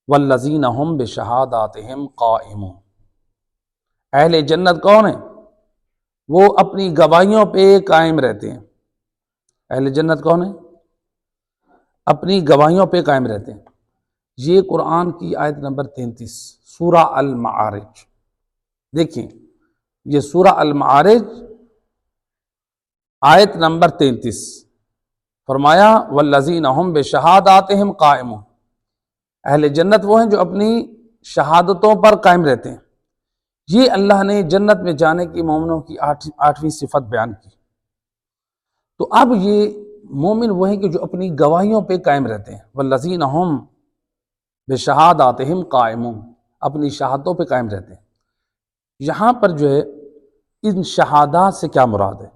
والذین هم بشہاداتہم قائمون۔ اہل جنت کون ہیں؟ وہ اپنی گواہیوں پہ قائم رہتے ہیں۔ اہل جنت کون ہیں؟ اپنی گواہیوں پہ قائم رہتے ہیں۔ یہ قرآن کی آیت نمبر 33 سورہ المعارج۔ دیکھیں یہ سورہ المعارج آیت نمبر 33، فرمایا والذین هم بشہاداتہم قائمون۔ اہل جنت وہ ہیں جو اپنی شہادتوں پر قائم رہتے ہیں۔ یہ اللہ نے جنت میں جانے کی مومنوں کی آٹھویں صفت بیان کی۔ تو اب یہ مومن وہ ہیں کہ جو اپنی گواہیوں پہ قائم رہتے ہیں۔ والذین هم بشہاداتہم قائمون، اپنی شہادتوں پہ قائم رہتے ہیں۔ یہاں پر جو ہے ان شہادات سے کیا مراد ہے؟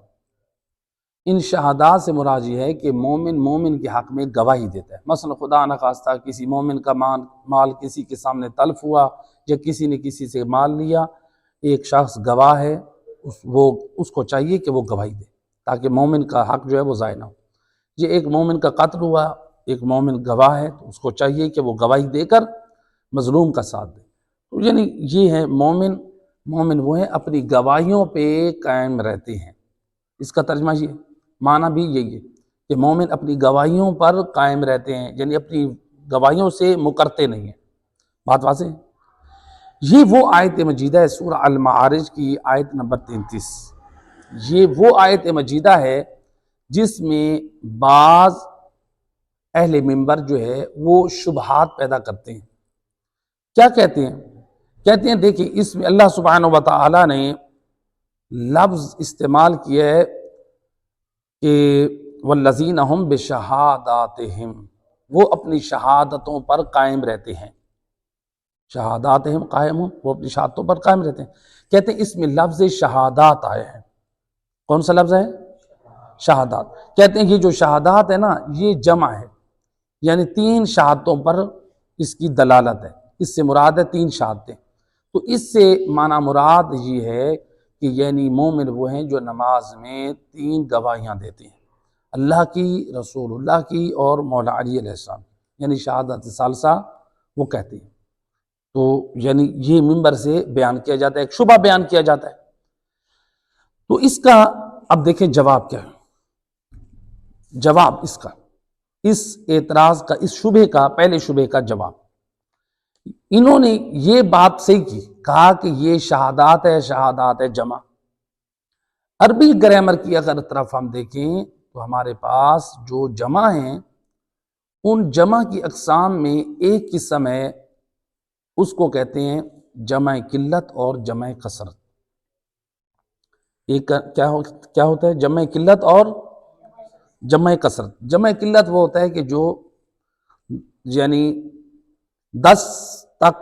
ان شہادات سے مراد یہ ہے کہ مومن کے حق میں گواہی دیتا ہے۔ مثلا خدا نخواستہ کسی مومن کا مال کسی کے سامنے تلف ہوا، یا کسی نے کسی سے مال لیا، ایک شخص گواہ ہے، اس کو چاہیے کہ وہ گواہی دے تاکہ مومن کا حق جو ہے وہ ضائع نہ ہو۔ یہ ایک مومن کا قتل ہوا، ایک مومن گواہ ہے تو اس کو چاہیے کہ وہ گواہی دے کر مظلوم کا ساتھ دے۔ تو یعنی یہ ہے مومن وہ ہیں اپنی گواہیوں پہ قائم رہتے ہیں۔ اس کا ترجمہ یہ معنی بھی یہی ہے کہ مومن اپنی گواہیوں پر قائم رہتے ہیں، یعنی اپنی گواہیوں سے مکرتے نہیں ہیں۔ بات واضح ہے؟ یہ وہ آیت مجیدہ ہے سورہ المعارج کی آیت نمبر 33۔ یہ وہ آیت مجیدہ ہے جس میں بعض اہل منبر جو ہے وہ شبہات پیدا کرتے ہیں۔ کیا کہتے ہیں؟ کہتے ہیں دیکھیں اس میں اللہ سبحانہ و تعالی نے لفظ استعمال کیا ہے کہ والذین هم بشہاداتہم، وہ اپنی شہادتوں پر قائم رہتے ہیں۔ شہاداتہم قائمون، وہ اپنی شہادتوں پر قائم رہتے ہیں۔ کہتے ہیں اس میں لفظ شہادات آئے ہیں۔ کون سا لفظ ہے؟ شہادات۔ کہتے ہیں یہ جو شہادات ہے نا یہ جمع ہے، یعنی 3 شہادتوں پر اس کی دلالت ہے۔ اس سے مراد ہے 3 شہادتیں۔ تو اس سے معنی مراد یہ ہے کہ یعنی مومن وہ ہیں جو نماز میں 3 گواہیاں دیتے ہیں، اللہ کی، رسول اللہ کی اور مولا علی علیہ السلام، یعنی شہادت ثالثہ وہ کہتے ہیں۔ تو یعنی یہ منبر سے بیان کیا جاتا ہے، ایک شبہ بیان کیا جاتا ہے۔ تو اس کا اب دیکھیں جواب کیا ہے۔ جواب اس اعتراض کا، اس شبہ کا، پہلے شبہ کا جواب، انہوں نے یہ بات صحیح کی، کہا کہ یہ شہادات ہے جمع۔ عربی گرامر کی اگر طرف ہم دیکھیں تو ہمارے پاس جو جمع ہیں ان جمع کی اقسام میں ایک قسم ہے، اس کو کہتے ہیں جمع قلت اور جمع کثرت۔ ایک کیا ہوتا ہے؟ جمع قلت اور جمع کثرت۔ جمع قلت وہ ہوتا ہے کہ جو یعنی 10 تک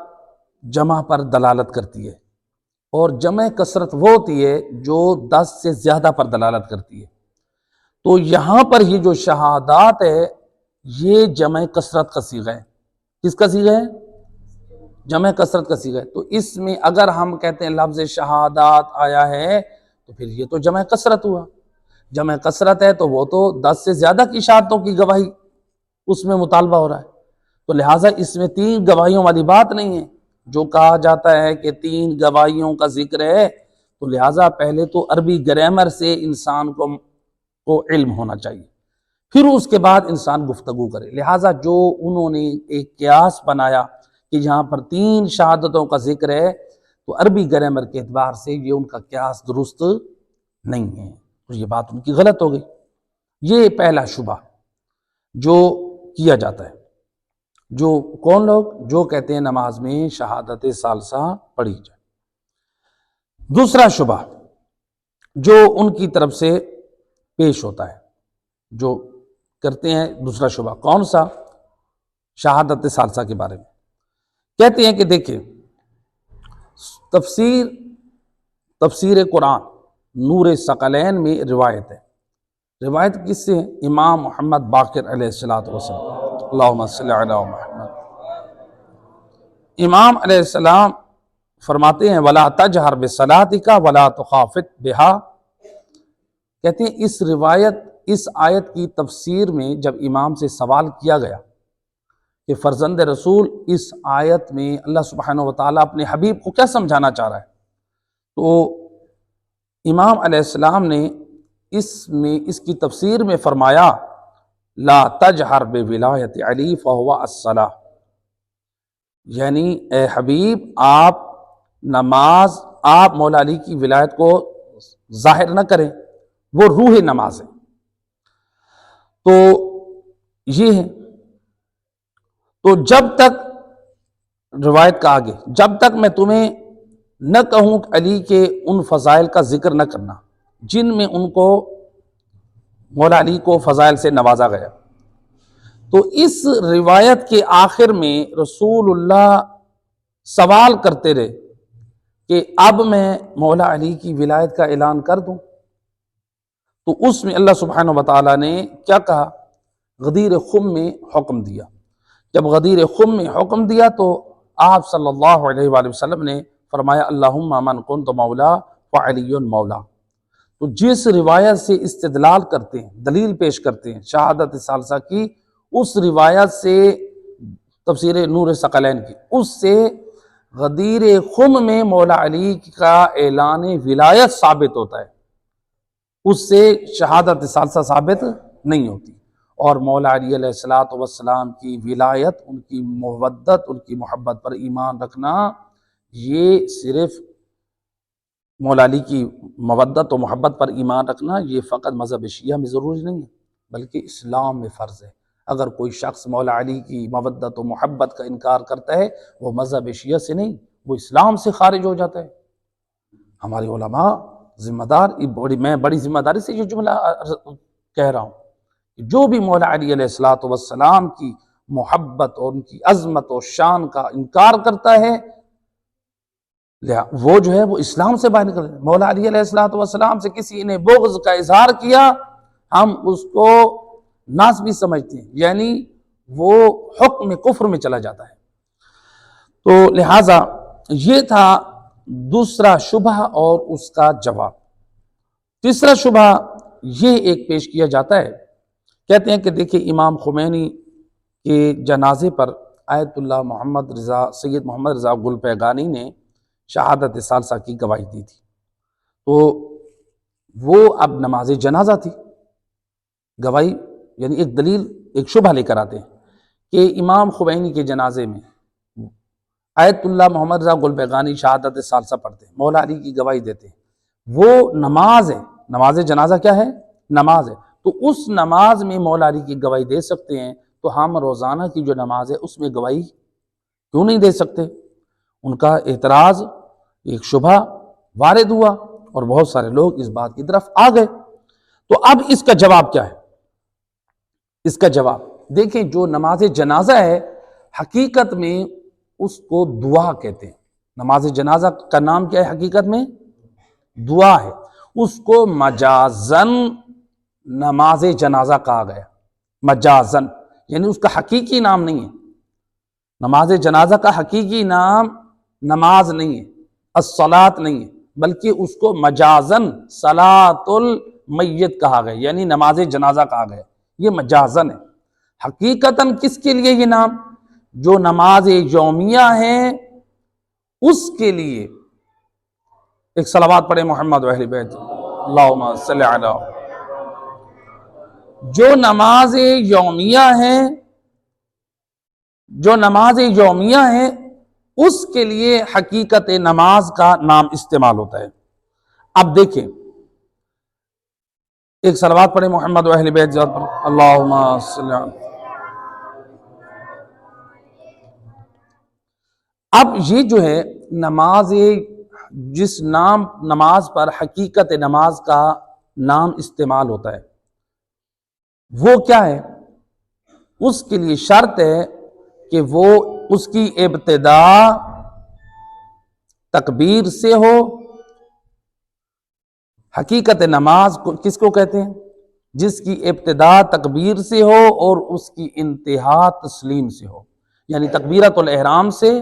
جمع پر دلالت کرتی ہے، اور جمع کثرت وہ ہوتی ہے جو 10 سے زیادہ پر دلالت کرتی ہے۔ تو یہاں پر یہ جو شہادات ہے یہ جمع کثرت کا صیغہ ہے۔ کس کا صیغہ ہے؟ جمع کثرت کا صیغہ ہے۔ تو اس میں اگر ہم کہتے ہیں لفظ شہادات آیا ہے تو پھر یہ تو جمع کثرت ہوا۔ جمع کثرت ہے تو وہ تو 10 سے زیادہ کی شہادتوں کی گواہی اس میں مطالبہ ہو رہا ہے۔ تو لہٰذا اس میں 3 گواہیوں والی بات نہیں ہے۔ جو کہا جاتا ہے کہ 3 گواہیوں کا ذکر ہے تو لہٰذا پہلے تو عربی گرامر سے انسان کو علم ہونا چاہیے، پھر اس کے بعد انسان گفتگو کرے۔ لہٰذا جو انہوں نے ایک قیاس بنایا کہ یہاں پر 3 شہادتوں کا ذکر ہے تو عربی گرامر کے اعتبار سے یہ ان کا قیاس درست نہیں ہے، تو یہ بات ان کی غلط ہو گئی۔ یہ پہلا شبہ جو کیا جاتا ہے، جو کون لوگ جو کہتے ہیں نماز میں شہادت ثالثہ پڑھی جائے۔ دوسرا شبہ جو ان کی طرف سے پیش ہوتا ہے، جو کرتے ہیں دوسرا شبہ، کون سا؟ شہادت ثالثہ کے بارے میں کہتے ہیں کہ دیکھیں تفسیر قرآن نور ثقلین میں روایت ہے۔ روایت کس سے؟ امام محمد باقر علیہ السلام، اللہم صلی علی محمد۔ امام علیہ السلام فرماتے ہیں وَلَا تَجْهَرْ بِصَلَاتِكَ وَلَا تُخَافِتْ بِهَا۔ کہتے ہیں اس آیت کی تفسیر میں جب امام سے سوال کیا گیا کہ فرزند رسول اس آیت میں اللہ سبحانہ و تعالیٰ اپنے حبیب کو کیا سمجھانا چاہ رہا ہے؟ تو امام علیہ السلام نے اس کی تفسیر میں فرمایا لا تجہر بولایت علی فہو الصلاۃ، یعنی اے حبیب آپ مولا علی کی ولایت کو ظاہر نہ کریں، وہ روح نماز ہے۔ تو یہ ہے، تو جب تک روایت کا آگے، جب تک میں تمہیں نہ کہوں کہ علی کے ان فضائل کا ذکر نہ کرنا جن میں ان کو مولا علی کو فضائل سے نوازا گیا، تو اس روایت کے آخر میں رسول اللہ سوال کرتے رہے کہ اب میں مولا علی کی ولایت کا اعلان کر دوں؟ تو اس میں اللہ سبحانہ و تعالیٰ نے کیا کہا؟ غدیر خم میں حکم دیا۔ جب غدیر خم میں حکم دیا تو آپ صلی اللہ علیہ وآلہ وسلم نے فرمایا اللہم من کنت مولا فعلی مولا۔ تو جس روایت سے استدلال کرتے ہیں، دلیل پیش کرتے ہیں شہادت ثالثہ کی، اس روایت سے تفسیر نور ثقلین کی، اس سے غدیر خم میں مولا علی کا اعلان ولایت ثابت ہوتا ہے، اس سے شہادت ثالثہ ثابت نہیں ہوتی۔ اور مولا علی علیہ السلام کی ولایت، ان کی مودت، ان کی محبت پر ایمان رکھنا، یہ صرف مولا علی کی مودت و محبت پر ایمان رکھنا یہ فقط مذہب شیعہ میں ضروری نہیں ہے بلکہ اسلام میں فرض ہے۔ اگر کوئی شخص مولا علی کی مودت و محبت کا انکار کرتا ہے وہ مذہب شیعہ سے نہیں، وہ اسلام سے خارج ہو جاتا ہے۔ ہماری علماء ذمہ دار، میں بڑی ذمہ داری سے یہ جملہ کہہ رہا ہوں، جو بھی مولا علی علیہ السلام کی محبت اور ان کی عظمت و شان کا انکار کرتا ہے وہ جو ہے وہ اسلام سے باہر نکل جائے۔ مولا علی علیہ السلام سے کسی نے بغض کا اظہار کیا، ہم اس کو ناسبی سمجھتے ہیں، یعنی وہ حکم کفر میں چلا جاتا ہے۔ تو لہٰذا یہ تھا دوسرا شبہ اور اس کا جواب۔ تیسرا شبہ یہ ایک پیش کیا جاتا ہے، کہتے ہیں کہ دیکھیں امام خمینی کے جنازے پر آیت اللہ سید محمد رضا گل پیگانی نے شہادت ثالثہ کی گواہی دی تھی، تو وہ اب نماز جنازہ تھی، گواہی یعنی ایک دلیل، ایک شبہ لے کر آتے ہیں کہ امام خمینی کے جنازے میں آیت اللہ محمد رضا گل پیگانی شہادت ثالثہ پڑھتے ہیں، مولا علی کی گواہی دیتے ہیں، وہ نماز ہے، نماز جنازہ کیا ہے؟ نماز ہے، تو اس نماز میں مولا علی کی گواہی دے سکتے ہیں، تو ہم روزانہ کی جو نماز ہے اس میں گواہی کیوں نہیں دے سکتے؟ ان کا اعتراض، ایک شبہ وارد ہوا اور بہت سارے لوگ اس بات کی طرف آ گئے۔ تو اب اس کا جواب کیا ہے؟ اس کا جواب دیکھیں، جو نماز جنازہ ہے حقیقت میں اس کو دعا کہتے ہیں۔ نماز جنازہ کا نام کیا ہے حقیقت میں؟ دعا ہے، اس کو مجازن نماز جنازہ کہا گیا، مجازن، یعنی اس کا حقیقی نام نہیں ہے۔ نماز جنازہ کا حقیقی نام نماز نہیں ہے، الصلاۃ نہیں ہے، بلکہ اس کو مجازن صلاۃ المیت کہا گیا، یعنی نماز جنازہ کہا گیا، یہ مجازن ہے۔ حقیقتاً کس کے لیے یہ نام؟ جو نماز یومیہ ہے اس کے لیے۔ ایک صلوات پڑھے محمد و اہل بیت، اللہم صلی علی۔ جو نماز یومیہ ہے، جو نماز یومیہ ہے اس کے لیے حقیقت نماز کا نام استعمال ہوتا ہے۔ اب دیکھیں، ایک صلوات پڑھے محمد و اہل بیت ذات پر، اللہم صلی علی۔ اب یہ جو ہے نماز، جس نماز پر حقیقت نماز کا نام استعمال ہوتا ہے وہ کیا ہے؟ اس کے لیے شرط ہے کہ وہ اس کی ابتدا تکبیر سے ہو۔ حقیقت نماز کس کو کہتے ہیں؟ جس کی ابتدا تکبیر سے ہو اور اس کی انتہا تسلیم سے ہو، یعنی تکبیرۃ الاحرام سے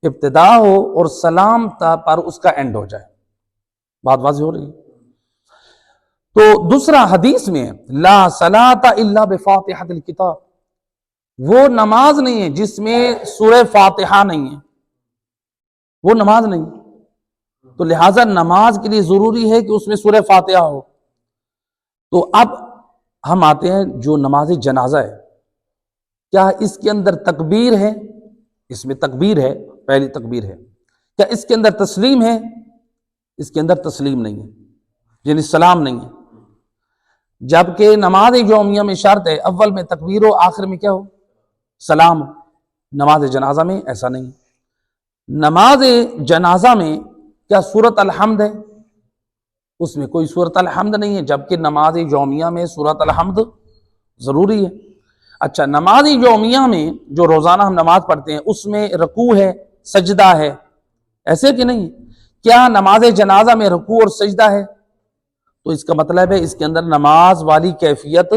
ابتدا ہو اور سلام پر اس کا اینڈ ہو جائے۔ بات واضح ہو رہی ہے؟ تو دوسرا حدیث میں ہے لا صلاۃ الا بفاتحۃ الکتاب، وہ نماز نہیں ہے جس میں سورہ فاتحہ نہیں ہے، وہ نماز نہیں۔ تو لہٰذا نماز کے لیے ضروری ہے کہ اس میں سورہ فاتحہ ہو۔ تو اب ہم آتے ہیں جو نماز جنازہ ہے، کیا اس کے اندر تکبیر ہے؟ اس میں تکبیر ہے، پہلی تکبیر ہے۔ کیا اس کے اندر تسلیم ہے؟ اس کے اندر تسلیم نہیں ہے، یعنی سلام نہیں ہے۔ جبکہ نماز یومیہ میں شرط ہے اول میں تکبیر ہو، آخر میں کیا ہو؟ سلام ہو۔ نماز جنازہ میں ایسا نہیں ہے۔ نماز جنازہ میں کیا سورۃ الحمد ہے؟ اس میں کوئی سورۃ الحمد نہیں ہے، جبکہ نماز یومیہ میں سورۃ الحمد ضروری ہے۔ اچھا، نماز یومیہ میں جو روزانہ ہم نماز پڑھتے ہیں اس میں رکوع ہے، سجدہ ہے، ایسے کہ نہیں؟ کیا نماز جنازہ میں رکوع اور سجدہ ہے؟ تو اس کا مطلب ہے اس کے اندر نماز والی کیفیت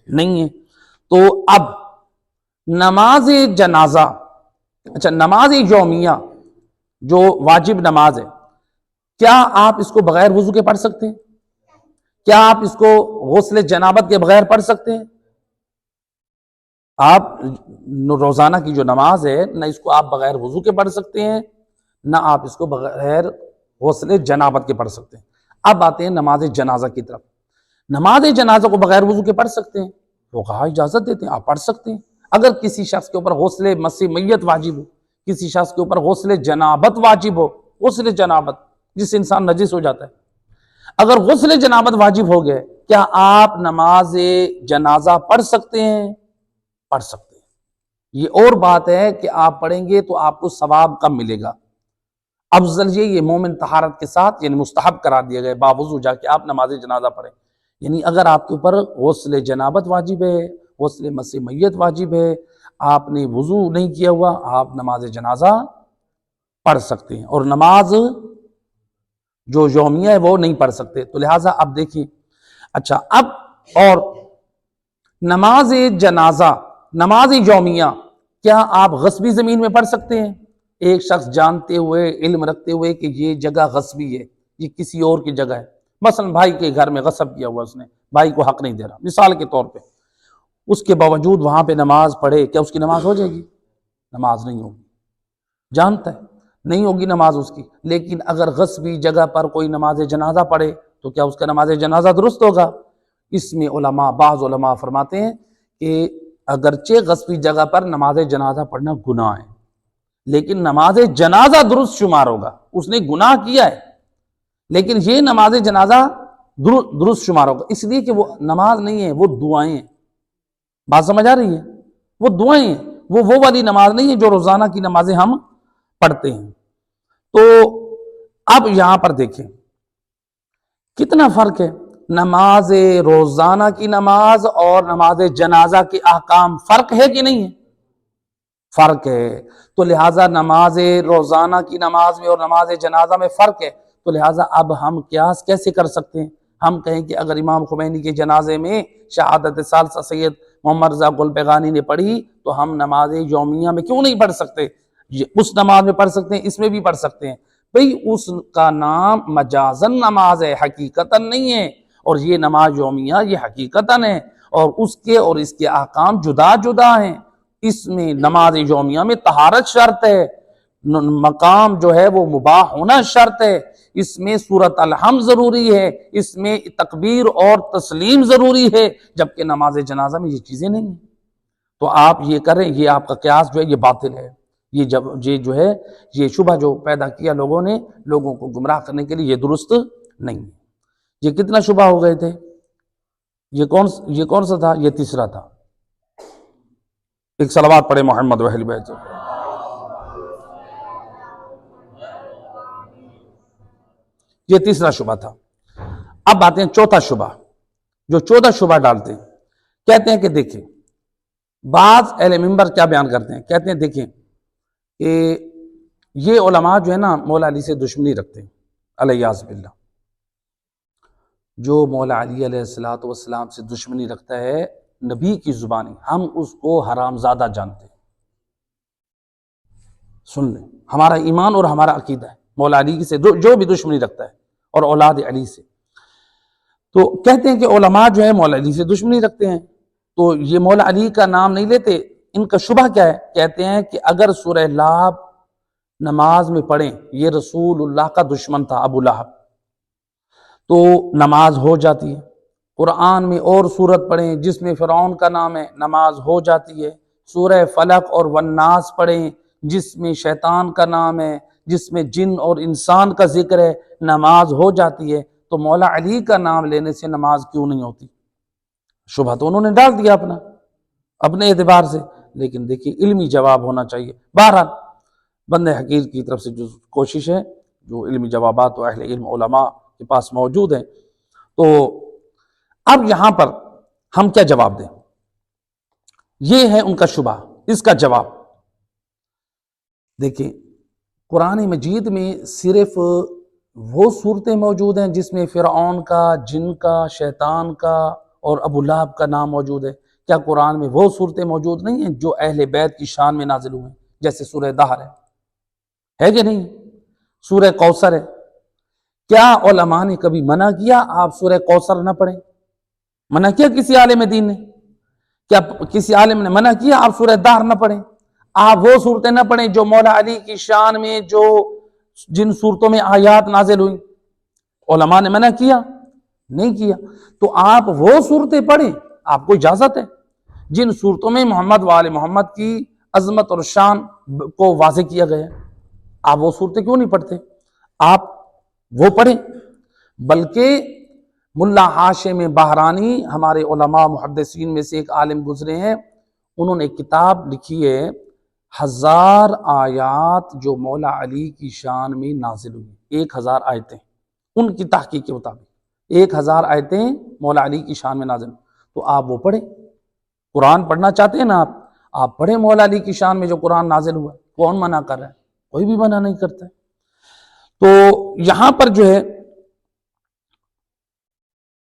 نہیں ہے۔ تو اب نماز جنازہ، اچھا نماز یومیہ جو واجب نماز ہے، کیا آپ اس کو بغیر وضو کے پڑھ سکتے ہیں؟ کیا آپ اس کو غسل جنابت کے بغیر پڑھ سکتے ہیں؟ آپ روزانہ کی جو نماز ہے، نہ اس کو آپ بغیر وضو کے پڑھ سکتے ہیں، نہ آپ اس کو بغیر غسل جنابت کے پڑھ سکتے ہیں۔ اب آتے ہیں نماز جنازہ کی طرف۔ نماز جنازہ کو بغیر وضو کے پڑھ سکتے ہیں، فقہا اجازت دیتے ہیں، آپ پڑھ سکتے ہیں۔ اگر کسی شخص کے اوپر غسل مس میت واجب ہو، کسی شخص کے اوپر غسل جنابت واجب ہو، غسل جنابت جس سے انسان نجس ہو جاتا ہے، اگر غسل جنابت واجب ہو گئے، کیا آپ نماز جنازہ پڑھ سکتے ہیں؟ پڑھ سکتے ہیں۔ یہ اور بات ہے کہ آپ پڑھیں گے تو آپ کو ثواب کم ملے گا۔ افضل یہ مومن طہارت کے ساتھ، یعنی مستحب قرار دیا گیا باوضو جا کے آپ نماز جنازہ پڑھیں۔ یعنی اگر آپ کے اوپر غسل جنابت واجب ہے، غسل مس میت واجب ہے، آپ نے وضو نہیں کیا ہوا، آپ نماز جنازہ پڑھ سکتے ہیں، اور نماز جو یومیہ ہے وہ نہیں پڑھ سکتے۔ تو لہٰذا اب دیکھیں، اچھا اب اور نماز جنازہ، نماز یومیہ کیا آپ غصبی زمین میں پڑھ سکتے ہیں؟ ایک شخص جانتے ہوئے، علم رکھتے ہوئے کہ یہ جگہ غصبی ہے، یہ کسی اور کی جگہ ہے، مثلا بھائی کے گھر میں غصب کیا ہوا، اس نے بھائی کو حق نہیں دے رہا مثال کے طور پہ، اس کے باوجود وہاں پہ نماز پڑھے، کیا اس کی نماز ہو جائے گی؟ نماز نہیں ہوگی، جانتا ہے نہیں ہوگی نماز اس کی۔ لیکن اگر غصبی جگہ پر کوئی نماز جنازہ پڑھے تو کیا اس کا نماز جنازہ درست ہوگا؟ اس میں بعض علماء فرماتے ہیں کہ اگرچہ غصبی جگہ پر نماز جنازہ پڑھنا گناہ ہے، لیکن نماز جنازہ درست شمار ہوگا۔ اس نے گناہ کیا ہے لیکن یہ نماز جنازہ درست شمار ہوگا، اس لیے کہ وہ نماز نہیں ہے، وہ دعائیں ہیں۔ بات سمجھ آ رہی ہے؟ وہ دعائیں ہیں، وہ والی نماز نہیں ہے جو روزانہ کی نمازیں ہم پڑھتے ہیں۔ تو اب یہاں پر دیکھیں کتنا فرق ہے، نماز روزانہ کی نماز اور نماز جنازہ کے احکام فرق ہے کہ نہیں ہے؟ فرق ہے۔ تو لہٰذا نماز روزانہ کی نماز میں اور نماز جنازہ میں فرق ہے، تو لہٰذا اب ہم قیاس کیسے کر سکتے ہیں؟ ہم کہیں کہ اگر امام خمینی کے جنازے میں شہادت ثالثہ سید محمد رضا گلپیغانی نے پڑھی تو ہم نماز یومیہ میں کیوں نہیں پڑھ سکتے؟ اس نماز میں پڑھ سکتے ہیں، اس میں بھی پڑھ سکتے ہیں۔ بھئی اس کا نام مجازن نماز ہے، حقیقتاً نہیں ہے، اور یہ نماز یومیہ یہ حقیقتاً ہے، اور اس کے احکام جدا جدا ہیں۔ اس میں نماز یومیہ میں طہارت شرط ہے، مقام جو ہے وہ مباح ہونا شرط ہے، اس میں سورۃ الحمد ضروری ہے، اس میں تکبیر اور تسلیم ضروری ہے، جبکہ نماز جنازہ میں یہ چیزیں نہیں ہیں۔ تو آپ یہ کریں، یہ آپ کا قیاس جو ہے یہ باطل ہے، یہ جو ہے یہ شبہ جو پیدا کیا لوگوں نے لوگوں کو گمراہ کرنے کے لیے، یہ درست نہیں ہے۔ یہ کتنا شبہ ہو گئے تھے؟ یہ کون سا تھا؟ یہ تیسرا تھا۔ ایک صلوات پڑھے محمد و اہل بیت۔ یہ تیسرا شبہ تھا۔ اب آتے ہیں چوتھا شبہ، جو چوتھا شبہ ڈالتے ہیں، کہتے ہیں کہ دیکھیں بعض اہل منبر کیا بیان کرتے ہیں، کہتے ہیں دیکھیں کہ یہ علماء جو ہے نا مولا علی سے دشمنی رکھتے ہیں، الیاذ باللہ۔ جو مولا علی علیہ السلام سے دشمنی رکھتا ہے، نبی کی زبانی ہم اس کو حرام زادہ جانتے ہیں۔ سن لیں، ہمارا ایمان اور ہمارا عقیدہ ہے مولا علی سے جو بھی دشمنی رکھتا ہے اور اولاد علی سے، تو کہتے ہیں کہ علماء جو ہے مولا علی سے دشمنی رکھتے ہیں، تو یہ مولا علی کا نام نہیں لیتے، ان کا شبہ کیا ہے؟ کہتے ہیں کہ اگر سورہ لہب نماز میں پڑھیں، یہ رسول اللہ کا دشمن تھا ابو لہب، تو نماز ہو جاتی ہے۔ قرآن میں اور سورت پڑھیں جس میں فرعون کا نام ہے، نماز ہو جاتی ہے۔ سورہ فلق اور والناس پڑھیں جس میں شیطان کا نام ہے، جس میں جن اور انسان کا ذکر ہے، نماز ہو جاتی ہے۔ تو مولا علی کا نام لینے سے نماز کیوں نہیں ہوتی؟ شبہ تو انہوں نے ڈال دیا اپنے اعتبار سے، لیکن دیکھیے علمی جواب ہونا چاہیے۔ بہرحال بندے حقیر کی طرف سے جو کوشش ہے، جو علمی جوابات تو اہل علم علماء کے پاس موجود ہیں، تو اب یہاں پر ہم کیا جواب دیں؟ یہ ہے ان کا شبہ۔ اس کا جواب دیکھیں، قرآن مجید میں صرف وہ صورتیں موجود ہیں جس میں فرعون کا، جن کا، شیطان کا اور ابو لہب کا نام موجود ہے؟ کیا قرآن میں وہ صورتیں موجود نہیں ہیں جو اہل بیت کی شان میں نازل ہوئے ہیں؟ جیسے سورہ دہر ہے کہ نہیں؟ سورہ کوثر ہے۔ کیا علماء نے کبھی منع کیا آپ سورہ کوثر نہ پڑھیں؟ منع کیا کسی عالم دین نے؟ کیا کسی عالم نے منع کیا آپ سورہ دہر نہ پڑھیں؟ آپ وہ صورتیں نہ پڑھیں جو مولا علی کی شان میں، جو جن صورتوں میں آیات نازل ہوئی؟ علماء نے منع کیا؟ نہیں کیا۔ تو آپ وہ صورتیں پڑھیں، آپ کو اجازت ہے جن صورتوں میں محمد و آل محمد کی عظمت اور شان کو واضح کیا گیا ہے۔ آپ وہ صورتیں کیوں نہیں پڑھتے؟ آپ وہ پڑھیں۔ بلکہ ملا ہاشم بہرانی ہمارے علماء محدثین میں سے ایک عالم گزرے ہیں، انہوں نے ایک کتاب لکھی ہے 1000 آیات جو مولا علی کی شان میں نازل ہوئی، 1000 آیتیں ان کی تحقیق کے مطابق 1000 آیتیں مولا علی کی شان میں نازل ہوئی۔ تو آپ وہ پڑھیں۔ قرآن پڑھنا چاہتے ہیں نا آپ پڑھیں مولا علی کی شان میں جو قرآن نازل ہوا ہے۔ کون منع کر رہا ہے؟ کوئی بھی منع نہیں کرتا ہے۔ تو یہاں پر جو ہے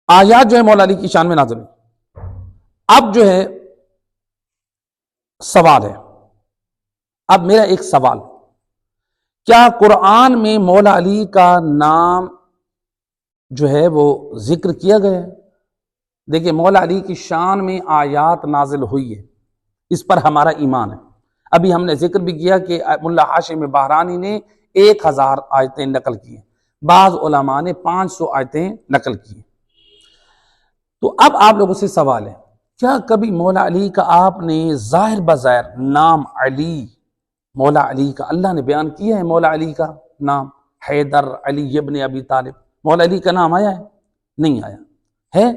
آیات جو ہے مولا علی کی شان میں نازل ہوئی۔ اب جو ہے سوال ہے، اب میرا ایک سوال، کیا قرآن میں مولا علی کا نام جو ہے وہ ذکر کیا گیا ہے؟ دیکھیں، مولا علی کی شان میں آیات نازل ہوئی ہے، اس پر ہمارا ایمان ہے۔ ابھی ہم نے ذکر بھی کیا کہ ملا ہاشم بہرانی نے 1000 آیتیں نقل کی ہیں، بعض علماء نے 500 آیتیں نقل کی ہیں۔ تو اب آپ لوگوں سے سوال ہے، کیا کبھی مولا علی کا آپ نے ظاہر بظاہر نام علی، مولا علی کا اللہ نے بیان کیا ہے؟ مولا علی کا نام حیدر علی ابن ابی طالب، مولا علی کا نام آیا ہے؟ نہیں آیا ہے،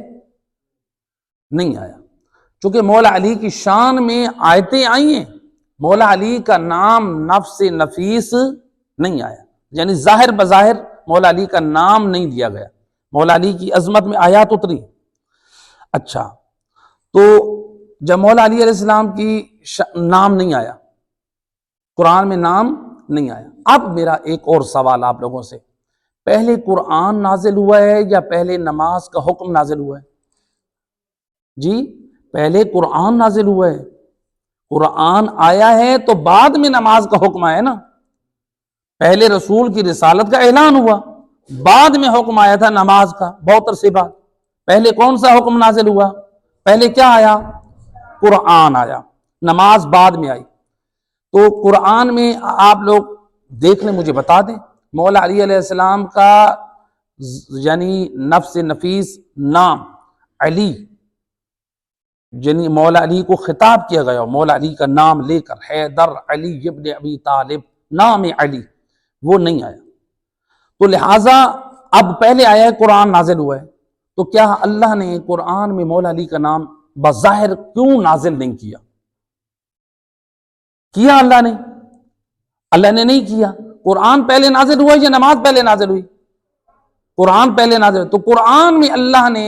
نہیں آیا۔ چونکہ مولا علی کی شان میں آیتیں آئی ہیں، مولا علی کا نام نفس نفیس نہیں آیا، یعنی ظاہر بظاہر مولا علی کا نام نہیں لیا گیا۔ مولا علی کی عظمت میں آیات اتری۔ اچھا، تو جب مولا علی علیہ السلام کی نام نہیں آیا، قرآن میں نام نہیں آیا، اب میرا ایک اور سوال آپ لوگوں سے، پہلے قرآن نازل ہوا ہے یا پہلے نماز کا حکم نازل ہوا ہے؟ جی، پہلے قرآن نازل ہوا ہے۔ قرآن آیا ہے تو بعد میں نماز کا حکم آیا نا۔ پہلے رسول کی رسالت کا اعلان ہوا، بعد میں حکم آیا تھا نماز کا، بہت عرصے بعد۔ پہلے کون سا حکم نازل ہوا؟ پہلے کیا آیا؟ قرآن آیا، نماز بعد میں آئی۔ تو قرآن میں آپ لوگ دیکھ لیں، مجھے بتا دیں، مولا علی علیہ السلام کا یعنی نفس نفیس نام علی، یعنی مولا علی کو خطاب کیا گیا، مولا علی کا نام لے کر، حیدر علی ابن ابی طالب، نام علی، وہ نہیں آیا۔ تو لہٰذا اب پہلے آیا ہے، قرآن نازل ہوا ہے، تو کیا اللہ نے قرآن میں مولا علی کا نام بظاہر کیوں نازل نہیں کیا؟ کیا اللہ نے؟ اللہ نے نہیں کیا۔ قرآن پہلے نازل ہوا یا نماز پہلے نازل ہوئی؟ قرآن پہلے نازل ہوئی، تو قرآن میں اللہ نے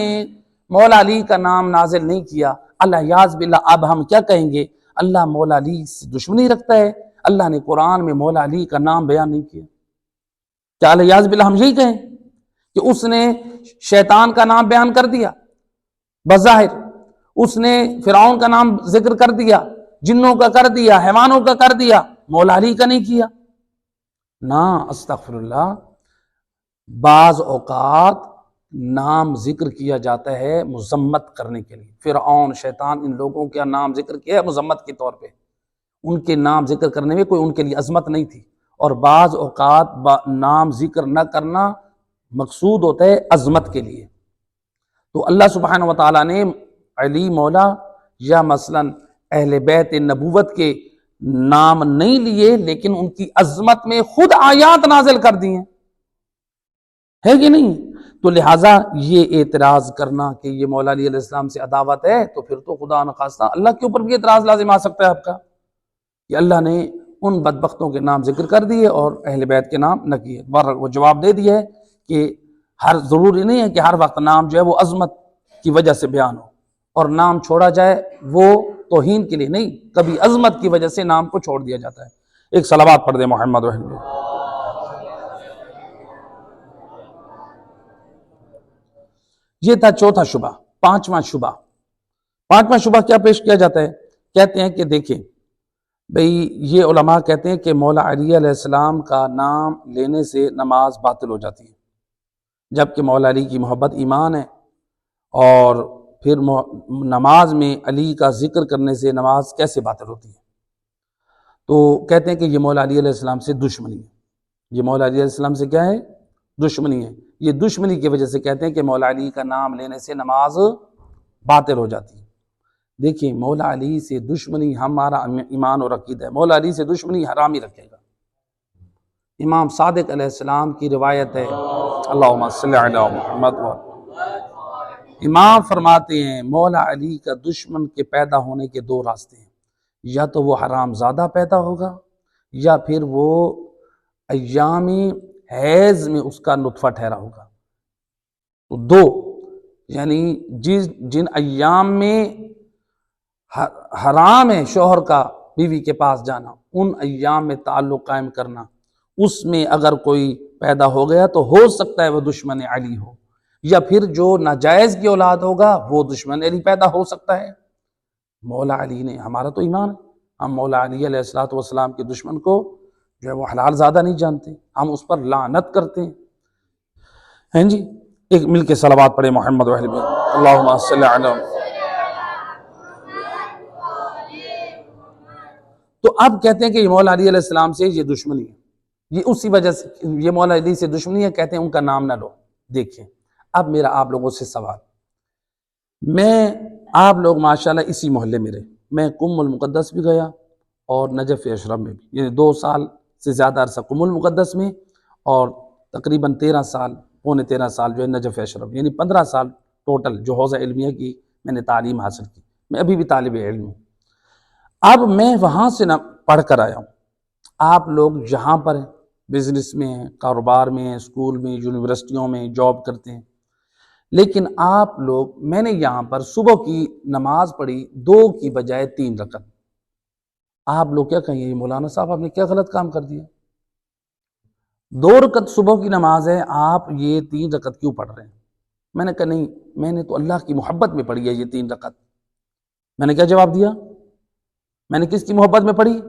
مولا علی کا نام نازل نہیں کیا۔ اللہ یاذ باللہ، اب ہم کیا کہیں گے؟ اللہ مولا علی سے دشمنی رکھتا ہے، اللہ نے قرآن میں مولا علی کا نام بیان نہیں کیا؟ کیا اللہ یاذ باللہ ہم یہی کہیں کہ اس نے شیطان کا نام بیان کر دیا بظاہر، اس نے فرعون کا نام ذکر کر دیا، جنوں کا کر دیا، حیوانوں کا کر دیا، مولا علی کا نہیں کیا؟ نہ، استغفر اللہ۔ بعض اوقات نام ذکر کیا جاتا ہے مذمت کرنے کے لیے۔ فرعون، شیطان، ان لوگوں کا نام ذکر کیا ہے مذمت کے طور پہ، ان کے نام ذکر کرنے میں کوئی ان کے لیے عظمت نہیں تھی۔ اور بعض اوقات نام ذکر نہ کرنا مقصود ہوتا ہے عظمت کے لیے۔ تو اللہ سبحانہ وتعالیٰ نے علی مولا یا مثلاً اہل بیت نبوت کے نام نہیں لیے، لیکن ان کی عظمت میں خود آیات نازل کر دی ہیں، ہے کہ نہیں؟ تو لہٰذا یہ اعتراض کرنا کہ یہ مولا علی علیہ السلام سے عداوت ہے، تو پھر تو خدا نخواستہ اللہ کے اوپر بھی اعتراض لازم آ سکتا ہے آپ کا کہ اللہ نے ان بدبختوں کے نام ذکر کر دیے اور اہل بیت کے نام نہ کیے۔ وہ جواب دے دیا ہے کہ ضروری نہیں ہے کہ ہر وقت نام جو ہے وہ عظمت کی وجہ سے بیان ہو، اور نام چھوڑا جائے وہ توہین کے لیے نہیں، کبھی عظمت کی وجہ سے نام کو چھوڑ دیا جاتا ہے۔ ایک صلوات پڑھ دیں محمد رحمہ۔ یہ تھا چوتھا شبہ۔ پانچواں شبہ کیا پیش کیا جاتا ہے؟ کہتے ہیں کہ دیکھیں بھئی، یہ علماء کہتے ہیں کہ مولا علی علیہ السلام کا نام لینے سے نماز باطل ہو جاتی ہے، جبکہ مولا علی کی محبت ایمان ہے، اور پھر نماز میں علی کا ذکر کرنے سے نماز کیسے باطل ہوتی ہے؟ تو کہتے ہیں کہ یہ مولا علی علیہ السلام سے دشمنی ہے۔ یہ مولا علی علیہ السلام سے کیا ہے؟ دشمنی ہے۔ یہ دشمنی کی وجہ سے کہتے ہیں کہ مولا علی کا نام لینے سے نماز باطل ہو جاتی ہے۔ دیکھیں، مولا علی سے دشمنی ہمارا ایمان اور عقیدہ ہے، مولا علی سے دشمنی حرام ہی رکھے گا۔ امام صادق علیہ السلام کی روایت ہے، اللہم صلی علی محمد، امام فرماتے ہیں مولا علی کا دشمن کے پیدا ہونے کے دو راستے ہیں، یا تو وہ حرام زادہ پیدا ہوگا، یا پھر وہ ایام حیض میں اس کا نطفہ ٹھہرا ہوگا۔ تو دو، یعنی جن ایام میں حرام ہے شوہر کا بیوی کے پاس جانا، ان ایام میں تعلق قائم کرنا، اس میں اگر کوئی پیدا ہو گیا تو ہو سکتا ہے وہ دشمن علی ہو، یا پھر جو ناجائز کی اولاد ہوگا وہ دشمن علی پیدا ہو سکتا ہے۔ مولا علی نے، ہمارا تو ایمان ہے، ہم مولا علی علیہ السلام کے دشمن کو جو ہے وہ حلال زادہ نہیں جانتے، ہم اس پر لعنت کرتے ہیں جی۔ ایک مل کے صلوات پڑھے محمد و اہل بیت، اللہم صلی علی۔ تو اب کہتے ہیں کہ یہ مولا علی علیہ السلام سے یہ دشمنی ہے، یہ اسی وجہ سے یہ مولا علی سے دشمنی ہے، کہتے ہیں ان کا نام نہ لو۔ دیکھیں اب میرا آپ لوگوں سے سوال، آپ لوگ ماشاءاللہ اسی محلے میں رہے، میں قم المقدس بھی گیا اور نجف اشرف میں بھی، یعنی 2 سال سے زیادہ عرصہ قم المقدس میں، اور تقریباً 13 سال، پونے 13 سال جو ہے نجف اشرف، یعنی 15 سال ٹوٹل جو حوزہ علمیہ کی میں نے تعلیم حاصل کی، میں ابھی بھی طالب علم ہوں۔ اب میں وہاں سے نہ پڑھ کر آیا ہوں، آپ لوگ یہاں پر ہیں، بزنس میں ہیں، کاروبار میں ہیں، اسکول میں، یونیورسٹیوں میں جاب کرتے ہیں، لیکن آپ لوگ، میں نے یہاں پر صبح کی نماز پڑھی 2 کی بجائے 3 رکعت۔ آپ لوگ کیا کہیں گے، مولانا صاحب آپ نے کیا غلط کام کر دیا؟ 2 رکعت صبح کی نماز ہے، آپ یہ 3 رکعت کیوں پڑھ رہے ہیں؟ میں نے کہا نہیں، میں نے تو اللہ کی محبت میں پڑھی ہے یہ 3 رکعت۔ میں نے کیا جواب دیا؟ میں نے کس کی محبت میں پڑھی؟